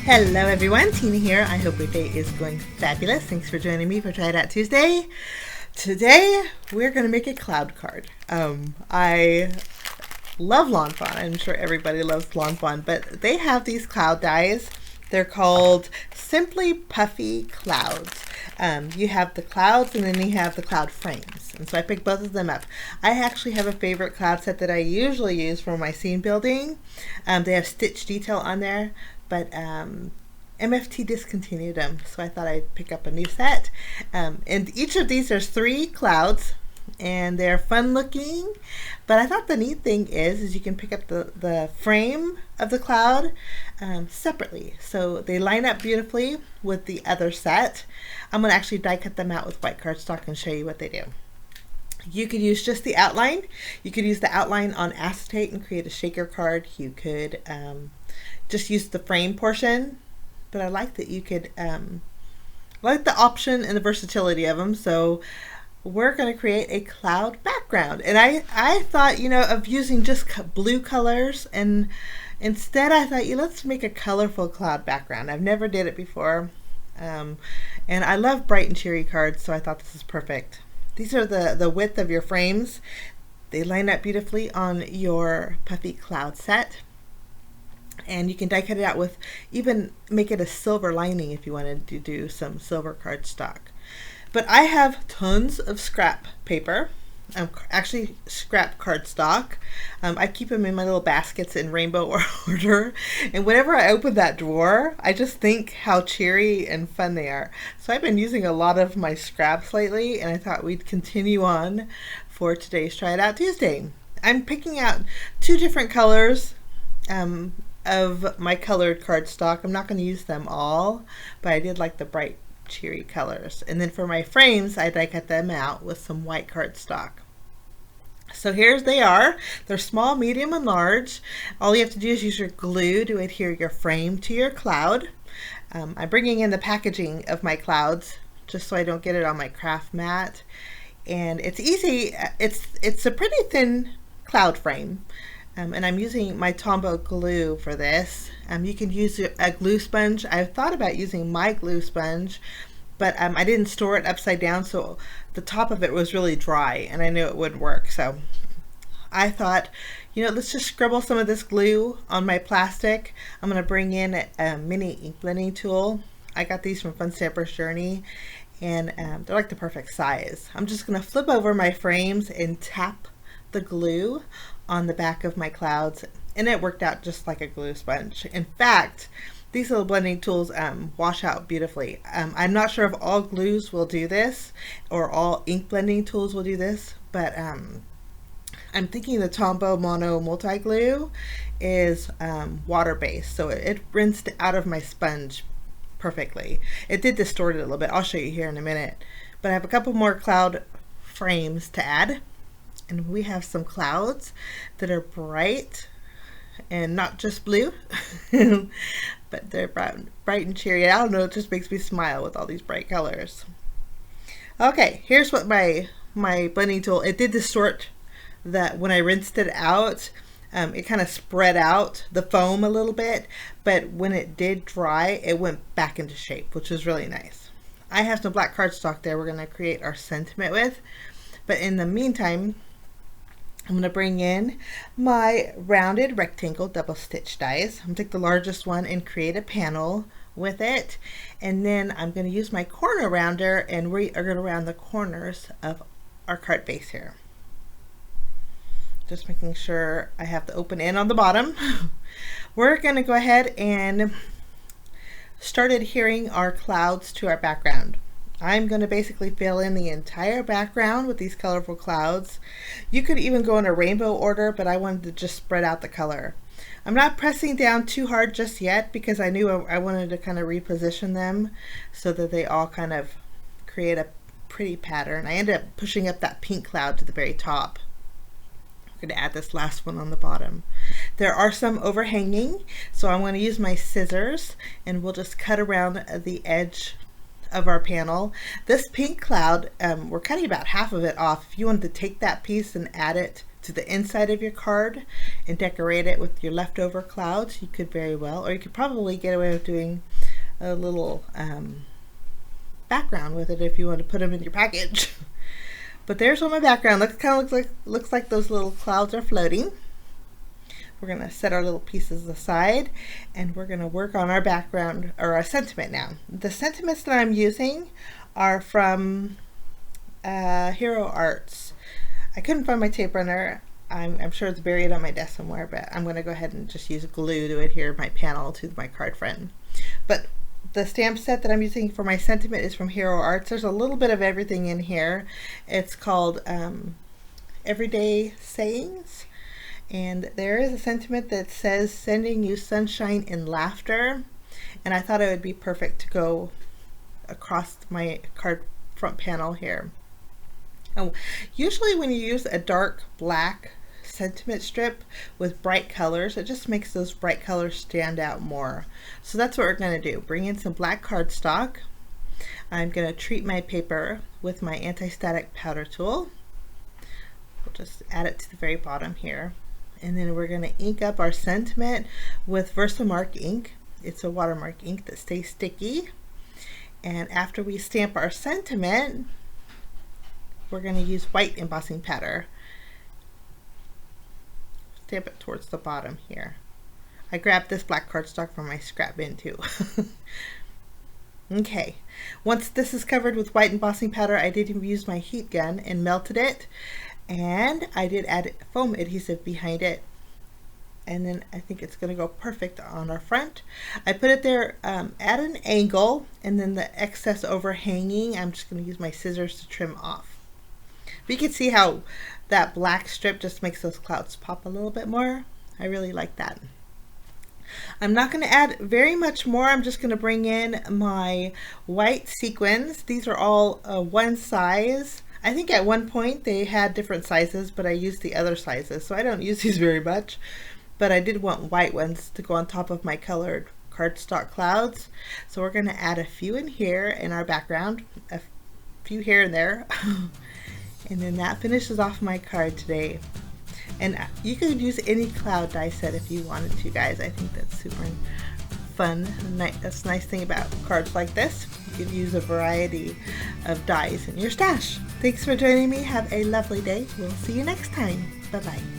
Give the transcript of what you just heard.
Hello everyone, Tina here. I hope your day is going fabulous. Thanks for joining me for Try It Out Tuesday. Today we're going to make a cloud card. I love Lawn Fawn. I'm sure everybody loves Lawn Fawn, but they have these cloud dies. They're called Simply Puffy Clouds. You have the clouds and then you have the cloud frames. And so I picked both of them up. I actually have a favorite cloud set that I usually use for my scene building. They have stitch detail on there, but MFT discontinued them, so I thought I'd pick up a new set. And each of these, there's 3 clouds, and they're fun looking. But I thought the neat thing is you can pick up the frame of the cloud separately. So they line up beautifully with the other set. I'm going to actually die cut them out with white cardstock and show you what they do. You could use just the outline. You could use the outline on acetate and create a shaker card. You could just use the frame portion, but I like that you could like the option and the versatility of them. So we're going to create a cloud background, and I thought, you know, of using just blue colors, and instead I thought, let's make a colorful cloud background. I've never did it before, and I love bright and cheery cards, so I thought this is perfect. These are the width of your frames. They line up beautifully on your puffy cloud set. And you can die cut it out with, even make it a silver lining if you wanted to do some silver cardstock. But I have tons of scrap paper, actually scrap cardstock. I keep them in my little baskets in rainbow order. And whenever I open that drawer, I just think how cheery and fun they are. So I've been using a lot of my scraps lately, and I thought we'd continue on for today's Try It Out Tuesday. I'm picking out 2 different colors of my colored cardstock. I'm not going to use them all, but I did like the bright cheery colors. And then for my frames, I die cut them out with some white cardstock. So here they are. They're small, medium, and large. All you have to do is use your glue to adhere your frame to your cloud. I'm bringing in the packaging of my clouds just so I don't get it on my craft mat. And it's easy. It's a pretty thin cloud frame. And I'm using my Tombow glue for this. You can use a glue sponge. I thought about using my glue sponge, but I didn't store it upside down, so the top of it was really dry, and I knew it wouldn't work. So I thought, let's just scribble some of this glue on my plastic. I'm going to bring in a mini ink blending tool. I got these from Fun Stamper's Journey, and they're like the perfect size. I'm just going to flip over my frames and tap the glue on the back of my clouds, and it worked out just like a glue sponge. In fact, these little blending tools wash out beautifully. I'm not sure if all glues will do this or all ink blending tools will do this, but I'm thinking the Tombow Mono Multi Glue is water-based, so it rinsed out of my sponge perfectly. It did distort it a little bit. I'll show you here in a minute, but I have a couple more cloud frames to add. And we have some clouds that are bright and not just blue, but they're bright and cheery. I don't know, it just makes me smile with all these bright colors. Okay, here's what my blending tool, it did distort that when I rinsed it out. It kind of spread out the foam a little bit, but when it did dry, it went back into shape, which is really nice. I have some black cardstock there we're going to create our sentiment with, but in the meantime, I'm going to bring in my rounded rectangle double stitch dies. I'm going to take the largest one and create a panel with it. And then I'm going to use my corner rounder, and we are going to round the corners of our card base here. Just making sure I have the open end on the bottom. We're going to go ahead and start adhering our clouds to our background. I'm going to basically fill in the entire background with these colorful clouds. You could even go in a rainbow order, but I wanted to just spread out the color. I'm not pressing down too hard just yet because I knew I wanted to kind of reposition them so that they all kind of create a pretty pattern. I ended up pushing up that pink cloud to the very top. I'm going to add this last one on the bottom. There are some overhanging, so I'm going to use my scissors and we'll just cut around the edge of our panel. This pink cloud, we're cutting about half of it off. If you wanted to take that piece and add it to the inside of your card and decorate it with your leftover clouds, you could very well, or you could probably get away with doing a little background with it if you want to put them in your package. But there's what my background looks like those little clouds are floating. We're going to set our little pieces aside and we're going to work on our background or our sentiment now. The sentiments that I'm using are from Hero Arts. I couldn't find my tape runner. I'm sure it's buried on my desk somewhere, but I'm going to go ahead and just use glue to adhere my panel to my card friend. But the stamp set that I'm using for my sentiment is from Hero Arts. There's a little bit of everything in here. It's called Everyday Sayings. And there is a sentiment that says, sending you sunshine and laughter. And I thought it would be perfect to go across my card front panel here. Oh, usually when you use a dark black sentiment strip with bright colors, it just makes those bright colors stand out more. So that's what we're going to do. Bring in some black cardstock. I'm going to treat my paper with my anti-static powder tool. We'll just add it to the very bottom here. And then we're going to ink up our sentiment with Versamark ink. It's a watermark ink that stays sticky. And after we stamp our sentiment, we're going to use white embossing powder. Stamp it towards the bottom here. I grabbed this black cardstock from my scrap bin too. Okay, once this is covered with white embossing powder, I did use my heat gun and melted it, and I did add foam adhesive behind it, and then I think it's going to go perfect on our front. I put it there at an angle, and then the excess overhanging, I'm just going to use my scissors to trim off. But you can see how that black strip just makes those clouds pop a little bit more. I really like that. I'm not going to add very much more. I'm just going to bring in my white sequins. These are all one size. I think at one point they had different sizes, but I used the other sizes, so I don't use these very much. But I did want white ones to go on top of my colored cardstock clouds. So we're going to add a few in here in our background, a few here and there. And then that finishes off my card today. And you could use any cloud die set if you wanted to, guys. I think that's super fun. That's the nice thing about cards like this. You could use a variety of dies in your stash. Thanks for joining me. Have a lovely day. We'll see you next time. Bye-bye.